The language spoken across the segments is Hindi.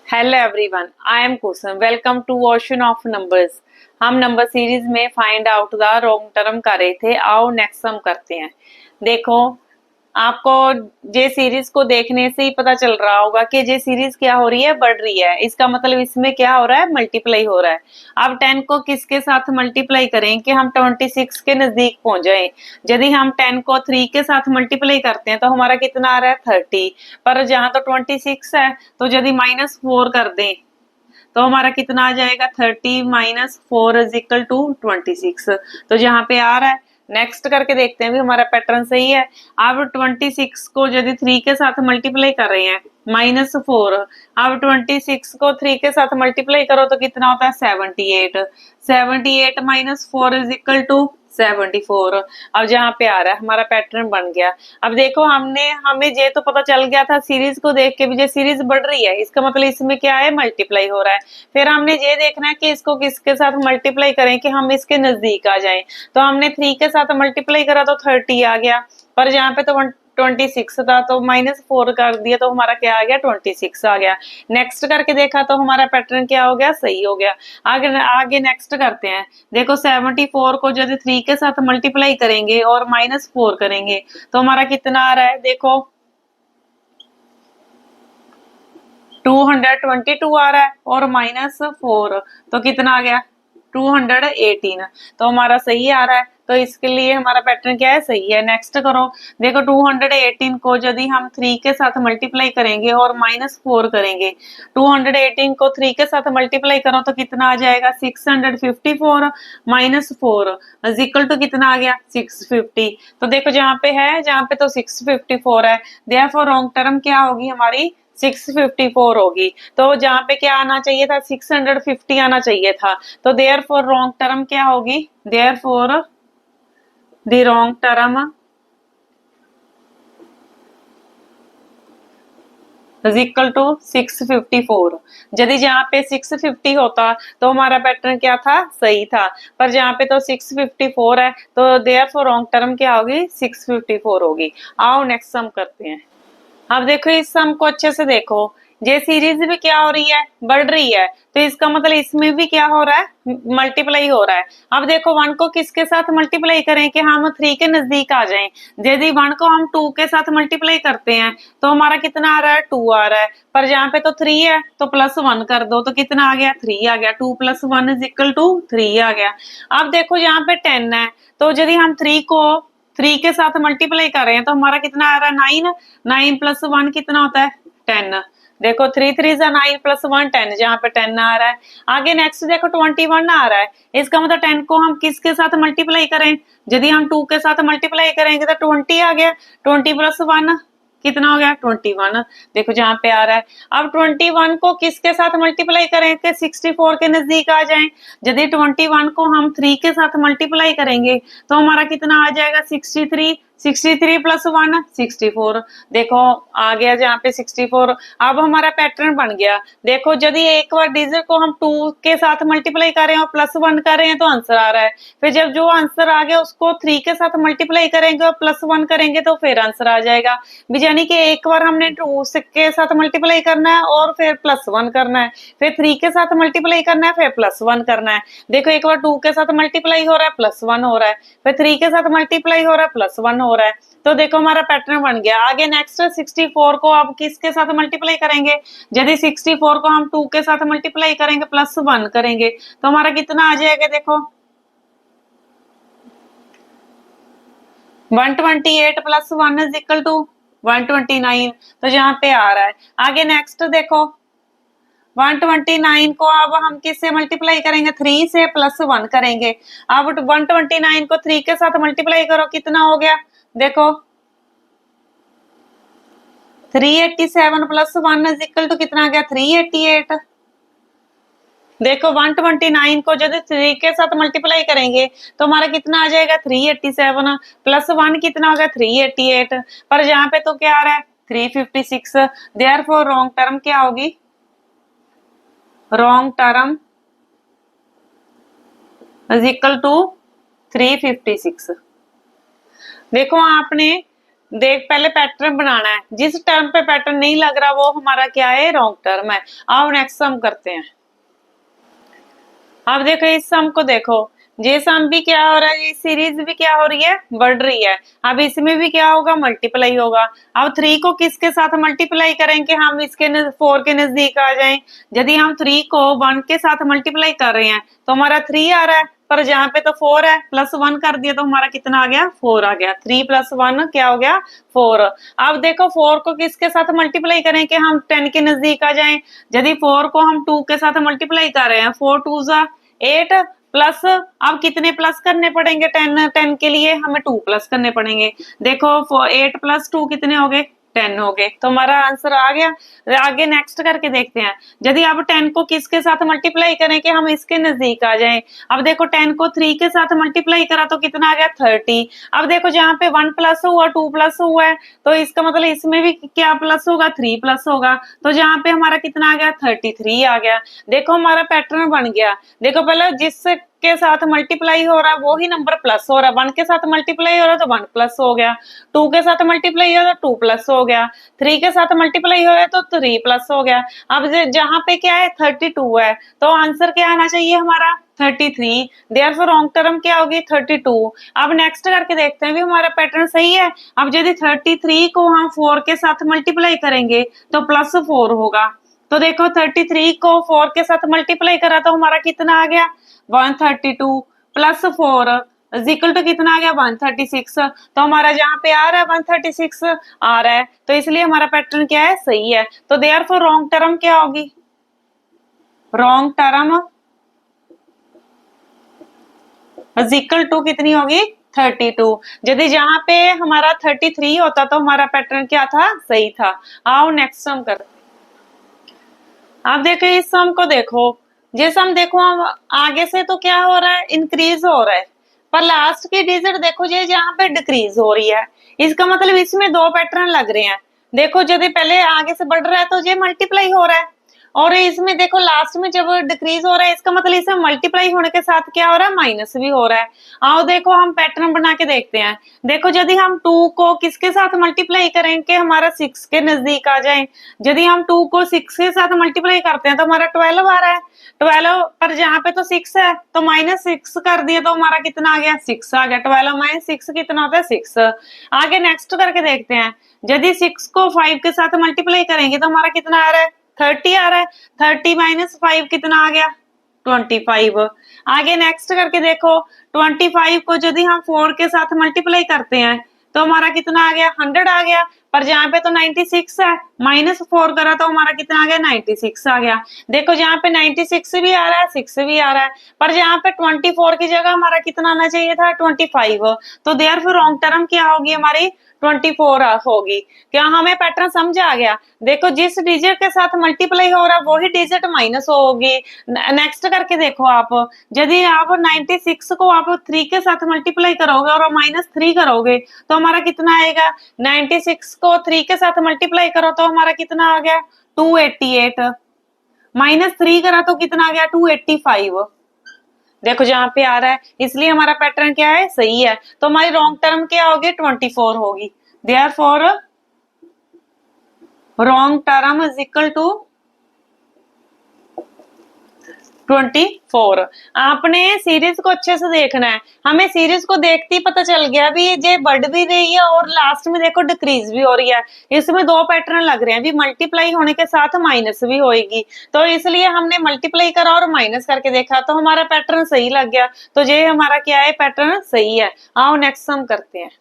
Hello everyone, I am Kusum. Welcome to ocean of numbers. हम नंबर सीरीज में find out the wrong term कर रहे थे। आओ नेक्स्ट सम करते हैं। देखो, आपको जे सीरीज को देखने से ही पता चल रहा होगा कि जे सीरीज क्या हो रही है, बढ़ रही है। इसका मतलब इसमें क्या हो रहा है, मल्टीप्लाई हो रहा है। अब 10 को किसके साथ मल्टीप्लाई करें कि हम 26 के नजदीक पहुंच जाएं। यदि हम 10 को 3 के साथ मल्टीप्लाई करते हैं तो हमारा कितना आ रहा है, 30। पर जहां तो 26 है तो यदि -4 कर दें तो हमारा कितना आ जाएगा, 30 - 4 इज इक्वल टू 26। तो जहां पे आ रहा है, नेक्स्ट करके देखते हैं भी हमारा पैटर्न सही है। अब 26 को यदि 3 के साथ मल्टीप्लाई कर रहे हैं, -4। अब 26 को 3 के साथ मल्टीप्लाई करो तो कितना होता है, 78। 78 - 4 इज इक्वल टू 74। अब जहाँ पे आ रहा है हमारा पैटर्न बन गया। अब देखो, हमें ये तो पता चल गया था सीरीज को देख के भी, ये सीरीज बढ़ रही है, इसका मतलब इसमें क्या है, मल्टीप्लाई हो रहा है। फिर हमने ये देखना है कि इसको किसके साथ मल्टीप्लाई करें कि हम इसके नजदीक आ जाएं। तो हमने 3 के साथ मल्टीप्लाई करा तो 30 आ गया, पर यहाँ पे तो 26 था तो -4 कर दिया तो हमारा क्या आ गया, 26 आ गया। नेक्स्ट करके देखा तो हमारा पैटर्न क्या हो गया, सही हो गया। आगे आगे नेक्स्ट करते हैं। देखो, 74 को यदि 3 के साथ मल्टीप्लाई करेंगे और -4 करेंगे तो हमारा कितना आ रहा है, देखो 222 आ रहा है, और -4 तो कितना आ गया, 218। तो हमारा सही आ रहा है। तो इसके लिए हमारा पैटर्न क्या है, सही है। नेक्स्ट करो। देखो, 218 को यदि हम 3 के साथ मल्टीप्लाई करेंगे और -4 करेंगे, 218 को 3 के साथ मल्टीप्लाई करो तो कितना आ जाएगा, 654 - 4 इज इक्वल टू कितना आ गया, 650। तो देखो, जहाँ पे तो 654 है, देयरफॉर रॉन्ग टर्म क्या होगी हमारी, 654 होगी। तो जहाँ पे क्या आना चाहिए था, 650 आना चाहिए था। तो देयर फॉर रॉन्ग टर्म क्या होगी, therefore the wrong term is equal to 654। यदि जहाँ पे 650 होता तो हमारा पैटर्न क्या था, सही था। पर जहाँ पे तो 654 है तो देयर फॉर रॉन्ग टर्म क्या होगी, 654 होगी। आओ नेक्स्ट सम करते हैं। अब देखो, इस सम को अच्छे से देखो। ये सीरीज भी क्या हो रही है, बढ़ रही है। तो इसका मतलब इसमें भी क्या हो रहा है, मल्टीप्लाई हो रहा है। अब देखो, 1 को किसके साथ मल्टीप्लाई करें कि हम 3 के नजदीक आ जाएं। यदि 1 को हम 2 के साथ मल्टीप्लाई करते हैं तो हमारा कितना आ रहा है, 2 आ रहा है। पर जहाँ पे तो 3 है तो +1 कर दो तो कितना आ गया, 3 आ गया। 2 + 1 इज इक्वल टू 3 आ गया। अब देखो, यहाँ पे 10 है तो यदि हम 3 को 3 के साथ मल्टीप्लाई कर रहे हैं तो हमारा कितना आ रहा है, 9। 9 + 1 कितना होता है, 10। देखो, 3 3 जा 9 + 1 10, जहाँ पे 10 आ रहा है। आगे नेक्स्ट देखो, 21 आ रहा है। इसका मतलब 10 को हम किसके साथ मल्टीप्लाई करें, यदि हम 2 के साथ मल्टीप्लाई करेंगे तो 20 आ गया। 20 + 1 कितना हो गया, 21। देखो, जहाँ पे आ रहा है। अब 21 को किसके साथ मल्टीप्लाई करें कि 64 के नजदीक आ जाएं। यदि 21 को हम 3 के साथ मल्टीप्लाई करेंगे तो हमारा कितना आ जाएगा, 63। 63 + 1 64। देखो, आ गया जहाँ पे 64। अब हमारा पैटर्न बन गया। देखो, यदि एक बार डिजिट को हम 2 के साथ मल्टीप्लाई कर रहे हैं और +1 कर रहे हैं तो आंसर आ रहा है। फिर जब जो आंसर आ गया उसको 3 के साथ मल्टीप्लाई करेंगे और +1 करेंगे तो फिर आंसर आ जाएगा। यानी कि एक बार हमने 2 के साथ मल्टीप्लाई करना है और फिर +1 करना है, फिर 3 के साथ मल्टीप्लाई करना है, फिर +1 करना है। देखो, एक बार 2 के साथ मल्टीप्लाई हो रहा है, +1 हो रहा है, फिर 3 के साथ मल्टीप्लाई हो रहा है, +1 हो रहा है। तो देखो, हमारा पैटर्न बन गया। आगे नेक्स्ट 64 को अब किसके साथ मल्टीप्लाई करेंगे, यदि 64 को हम 2 के साथ मल्टीप्लाई करेंगे, +1 करेंगे तो हमारा कितना आ जाएगा, देखो 128 + 1 इज इक्वल टू 129। तो जहाँ पे आ रहा है। आगे नेक्स्ट देखो, 129 को अब हम किससे मल्टीप्लाई करेंगे, 3 से +1 करेंगे। अब 129 को 3 के साथ मल्टीप्लाई करो, कितना हो गया, देखो 387 + 1 इज इक्वल टू कितना आ गया, 388। देखो, 129 को यदि 3 के साथ मल्टीप्लाई करेंगे तो हमारा कितना आ जाएगा, 387 + 1 कितना होगा, 388। पर यहाँ पे तो क्या आ रहा है, 356। देयरफॉर रॉन्ग टर्म क्या होगी, wrong term is equal to 356। देखो, आपने देख पहले पैटर्न बनाना है, जिस टर्म पे पैटर्न नहीं लग रहा वो हमारा क्या है, रॉन्ग टर्म है। आओ नेक्स्ट सम करते हैं। अब देखो इस सम को देखो, ये सम भी क्या हो रहा है, ये सीरीज भी क्या हो रही है, बढ़ रही है। अब इसमें भी क्या होगा, मल्टीप्लाई होगा। अब 3 को किसके साथ मल्टीप्लाई करेंगे, हम इसके 4 के नजदीक आ जाएं। यदि हम 3 को 1 के साथ मल्टीप्लाई कर रहे हैं तो हमारा 3 आ रहा है, पर जहाँ पे तो 4 है, प्लस 1 कर दिया तो हमारा कितना आ गया, 4 आ गया। 3 प्लस 1 क्या हो गया, 4। अब देखो 4 को किसके साथ मल्टीप्लाई करें कि हम 10 के नजदीक आ जाएं। यदि 4 को हम 2 के साथ मल्टीप्लाई कर रहे हैं, 4 2 जा 8 प्लस, अब कितने प्लस करने पड़ेंगे, 10 के लिए हमें 2 प्लस करने पड़ेंगे। देखो 8 प्लस 2 कितने हो गए, 10 हो गए। तो हमारा आंसर आ गया। आगे नेक्स्ट करके देखते हैं। यदि अब 10 को किसके साथ मल्टीप्लाई करें कि हम इसके नजदीक आ जाएं। अब देखो 10 को 3 के साथ मल्टीप्लाई करा तो कितना आ गया, 30। अब देखो जहाँ पे 1 प्लस हुआ 2 प्लस हुआ है, तो इसका मतलब इसमें भी क्या प्लस होगा, 3 प्लस होगा। तो जहाँ पे हमारा कितना आ गया, 33 आ गया। देखो हमारा पैटर्न बन गया। देखो पहले जिस के साथ मल्टीप्लाई हो रहा है वो ही नंबर प्लस हो रहा है। 1 के साथ मल्टीप्लाई हो रहा है तो 1 प्लस हो गया, 2 के साथ मल्टीप्लाई हो रहा है तो 2 प्लस हो गया, 3 के साथ मल्टीप्लाई हो रहा है तो 3 प्लस हो गया। अब जहाँ पे क्या है, 32 है, तो आंसर क्या आना चाहिए हमारा, 33। देयरफॉर रॉन्ग टर्म क्या होगी, 32। अब नेक्स्ट करके देखते हैं भी हमारा पैटर्न सही है। अब यदि 33 को हम 4 के साथ मल्टीप्लाई करेंगे तो प्लस 4 होगा। तो देखो 33 को 4 के साथ मल्टीप्लाई करा तो हमारा कितना आ गया, 132 प्लस 4 इक्वल टू कितना आ गया, 136। तो हमारा जहाँ पे आ रहा है 136 आ रहा है, तो इसलिए हमारा पैटर्न क्या है, सही है। तो देयरफॉर रॉन्ग टर्म क्या होगी, रॉन्ग टर्म इक्वल टू कितनी होगी, 32। यदि जहाँ पे हमारा 33 होता तो हमारा पैटर्न क्या था, सही था। आओ नेक्स्ट सम करते हैं। आप देखो इस सम को देखो, ये सम देखो हम आगे से तो क्या हो रहा है, इंक्रीज हो रहा है, पर लास्ट की डिजिट देखो ये जहाँ पे डिक्रीज हो रही है। इसका मतलब इसमें दो पैटर्न लग रहे हैं। देखो यदि पहले आगे से बढ़ रहा है तो ये मल्टीप्लाई हो रहा है, और इसमें देखो लास्ट में जब डिक्रीज हो रहा है इसका मतलब इसमें मल्टीप्लाई होने के साथ क्या हो रहा है, माइनस भी हो रहा है। आओ देखो हम पैटर्न बना के देखते हैं। देखो यदि हम 2 को किसके साथ मल्टीप्लाई करेंगे, हमारा 6 के नजदीक आ जाए। यदि हम 2 को 6 के साथ मल्टीप्लाई करते हैं तो हमारा 12 आ रहा है। 12 पर जहाँ पे तो 6 है तो -6 कर दिया तो हमारा कितना आ गया, 6 आ गया। 12 - 6 कितना होता है, 6। आगे नेक्स्ट करके देखते हैं। यदि 6 को 5 के साथ मल्टीप्लाई करेंगे तो हमारा कितना आ रहा है, 30 आ रहा है। 30 - 5 कितना आ गया, 25। आगे नेक्स्ट करके देखो, 25 को यदि हम 4 के साथ मल्टीप्लाई करते हैं तो हमारा कितना आ गया, 100 आ गया। पर जहाँ पे तो 96 है, -4 करा तो हमारा कितना आ गया, 96 आ गया। देखो जहाँ पे 96 भी आ रहा है, 6 भी आ रहा है, पर जहाँ पे 24 की जगह हमारा कितना आना चाहिए था, 25। तो देयरफॉर रॉन्ग टर्म क्या होगी हमारी, 24 होगी। क्या हमें पैटर्न समझ आ गया। देखो जिस डिजिट के साथ मल्टीप्लाई हो रहा है वही डिजिट माइनस होगी। नेक्स्ट करके देखो आप, यदि आप 96 को आप 3 के साथ मल्टीप्लाई करोगे और -3 करोगे तो हमारा कितना आएगा, 96 को 3 के साथ मल्टीप्लाई करो तो हमारा कितना आ गया, 288। -3 करा तो कितना आ गया, 285। देखो जहाँ पे आ रहा है, इसलिए हमारा पैटर्न क्या है, सही है। तो हमारी रॉन्ग टर्म क्या होगी, 24 होगी। Therefore wrong term is equal to 24। आपने सीरीज को अच्छे से देखना है। हमें सीरीज को देखते ही पता चल गया भी ये बढ़ भी रही है और लास्ट में देखो डिक्रीज भी हो रही है। इसमें दो पैटर्न लग रहे हैं, भी मल्टीप्लाई होने के साथ माइनस भी होएगी, तो इसलिए हमने मल्टीप्लाई करा और माइनस करके देखा तो हमारा पैटर्न सही लग गया। तो ये हमारा क्या है, पैटर्न सही है। आओ नेक्स्ट सम करते हैं।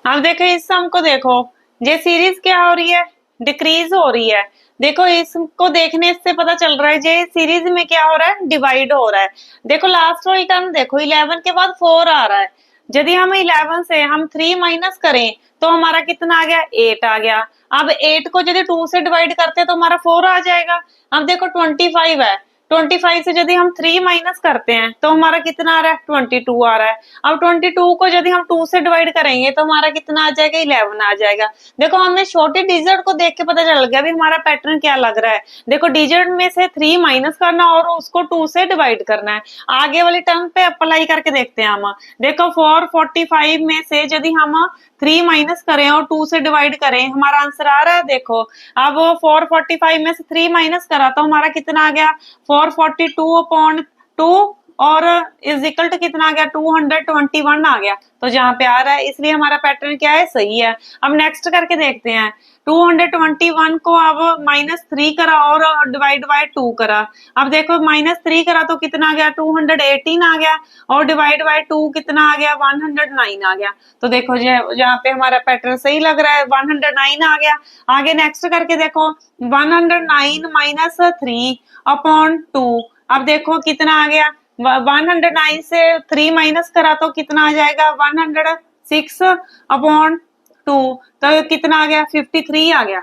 अब देखो इस सम को देखो, ये सीरीज क्या हो रही है, डिक्रीज हो रही है। देखो इसको देखने से पता चल रहा है ये सीरीज में क्या हो रहा है, डिवाइड हो रहा है। देखो लास्ट वाली टर्म देखो, 11 के बाद 4 आ रहा है। यदि हम 11 से हम 3 माइनस करें तो हमारा कितना आ गया, 8 आ गया। अब 8 को यदि 2 से डिवाइड करते हैं तो हमारा 4 आ जाएगा। अब देखो 25 है, 25 से यदि हम 3 माइनस करते हैं तो हमारा कितना आ रहा है, 22 आ रहा है। अब 22 को यदि हम 2 से डिवाइड करेंगे तो हमारा कितना आ जाएगा, 11 आ जाएगा। देखो हमें छोटे डिजिट को देख के पता चल गया भी हमारा पैटर्न क्या लग रहा है। देखो डिजिट में से 3 माइनस करना और उसको 2 से डिवाइड करना है। आगे वाली टर्म पे अप्लाई करके देखते हैं हम। देखो 445 में से यदि हम 3 माइनस करें और 2 से डिवाइड करें, हमारा आंसर आ रहा है। देखो अब 445 में से 3 माइनस करा तो हमारा कितना आ गया, 442/2 और इज इक्वल टू कितना आ गया, 221 आ गया। तो जहां पे आ रहा है इसलिए हमारा पैटर्न क्या है, सही है। अब नेक्स्ट करके देखते हैं। 221 को अब -3 करा और डिवाइड बाय 2 करा। अब देखो -3 करा तो कितना आ गया, 218 आ गया और डिवाइड बाय 2 कितना आ गया, 109 आ गया। तो देखो जहाँ पे हमारा पैटर्न सही लग रहा है, 109 आ गया। आगे नेक्स्ट करके देखो 109 - 3/2। अब देखो कितना आ गया, 109 से 3 माइनस करा तो कितना आ जाएगा, 106/2। तो कितना आ गया, 53 आ गया।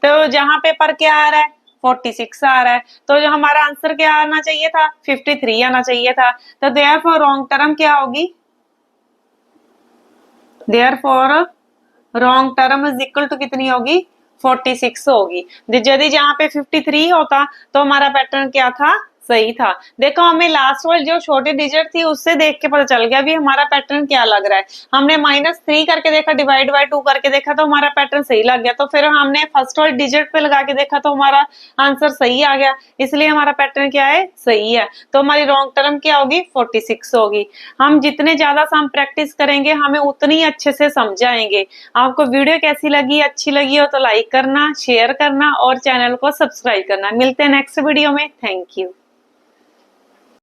तो जहां पे पर क्या आ रहा है, 46 आ रहा है। तो जो हमारा आंसर क्या आना चाहिए था, 53 आना चाहिए था। तो देयरफॉर रॉन्ग टर्म क्या होगी, therefore wrong term is equal to कितनी होगी, 46 होगी। यदि जहां पे 53 होता तो हमारा पैटर्न क्या था, सही था। देखो हमें लास्ट वाली जो छोटी डिजिट थी उससे देख के पता चल गया भी हमारा पैटर्न क्या लग रहा है। हमने -3 करके देखा, डिवाइड बाय 2 करके देखा तो हमारा पैटर्न सही लग गया। तो फिर हमने फर्स्ट वाली डिजिट पे लगा के देखा तो हमारा आंसर सही आ गया, इसलिए हमारा पैटर्न क्या है, सही है। तो हमारी रॉन्ग टर्म क्या होगी, 46 होगी। हम जितने ज्यादा हम प्रैक्टिस करेंगे हमें उतनी अच्छे से समझाएंगे। आपको वीडियो कैसी लगी, अच्छी लगी हो तो लाइक करना, शेयर करना और चैनल को सब्सक्राइब करना। मिलते हैं नेक्स्ट वीडियो में। Thank you.